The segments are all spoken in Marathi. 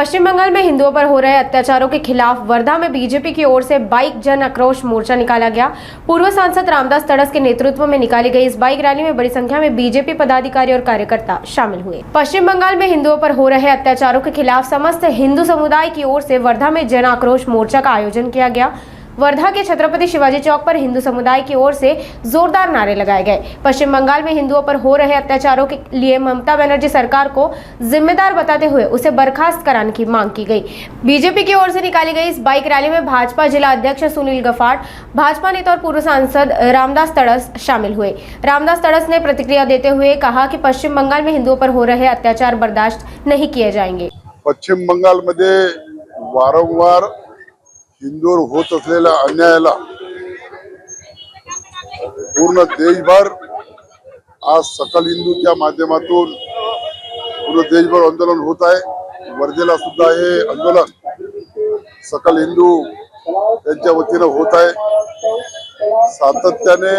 पश्चिम बंगाल में हिंदुओं पर हो रहे अत्याचारों के खिलाफ वर्धा में बीजेपी की ओर से बाइक जन आक्रोश मोर्चा निकाला गया। पूर्व सांसद रामदास तड़स के नेतृत्व में निकाली गई इस बाइक रैली में बड़ी संख्या में बीजेपी पदाधिकारी और कार्यकर्ता शामिल हुए। पश्चिम बंगाल में हिंदुओं पर हो रहे अत्याचारों के खिलाफ समस्त हिंदू समुदाय की ओर से वर्धा में जन आक्रोश मोर्चा का आयोजन किया गया। वर्धा के छत्रपति शिवाजी चौक पर हिंदू समुदाय की ओर से जोरदार नारे लगाए गए। पश्चिम बंगाल में हिंदुओं पर हो रहे अत्याचारों के लिए ममता बनर्जी सरकार को जिम्मेदार बताते हुए उसे बर्खास्त कराने की मांग की गई। बीजेपी की ओर से निकाली गई इस बाइक रैली में भाजपा जिला अध्यक्ष सुनील गफाट, भाजपा नेता और पूर्व सांसद रामदास तड़स शामिल हुए। रामदास तड़स ने प्रतिक्रिया देते हुए कहा कि पश्चिम बंगाल में हिंदुओं पर हो रहे अत्याचार बर्दाश्त नहीं किए जाएंगे। पश्चिम बंगाल मध्ये वारंवार हिंदूवर होत असलेल्या अन्यायाला पूर्ण देशभर आज सकल हिंदूच्या माध्यमातून पूर्ण देशभर आंदोलन होत आहे। वर्धेला सुद्धा हे आंदोलन सकल हिंदू यांच्या वतीने होत आहे। सातत्याने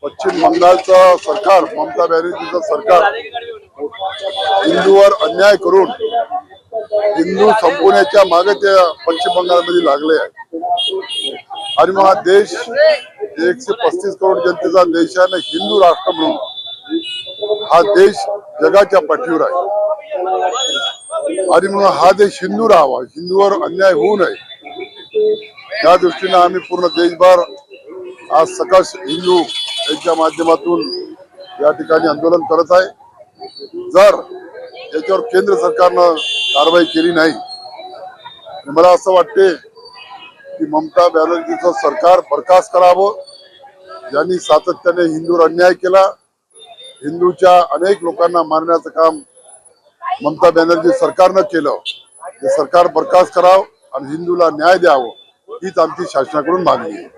पश्चिम बंगालचं सरकार, ममता बॅनर्जीचं सरकार हिंदूवर अन्याय करून हिंदू संपवण्याच्या मागे ते पश्चिम बंगालमध्ये लागले आहे। आणि मग हा देश 135 करोड जनतेचा देश आहे, हिंदू राष्ट्र म्हणून हा देश जगाच्या पाठीवर आहे। आणि म्हणून हा देश हिंदू राहावा, हिंदूवर अन्याय होऊ नये या दृष्टीने आम्ही पूर्ण देशभर आज सकल हिंदू यांच्या माध्यमातून या ठिकाणी आंदोलन करत आहे। जर याच्यावर केंद्र सरकारनं कारवाई केली नाही, मला असं वाटते की ममता बॅनर्जीचं सरकार बरखास्त करावं। ज्यांनी सातत्याने हिंदूवर अन्याय केला, हिंदूच्या अनेक लोकांना मारण्याचं काम ममता बॅनर्जी सरकारनं केलं, ते सरकार बरखास्त करावं आणि हिंदूला न्याय द्यावं हीच आमची शासनाकडून मागणी आहे।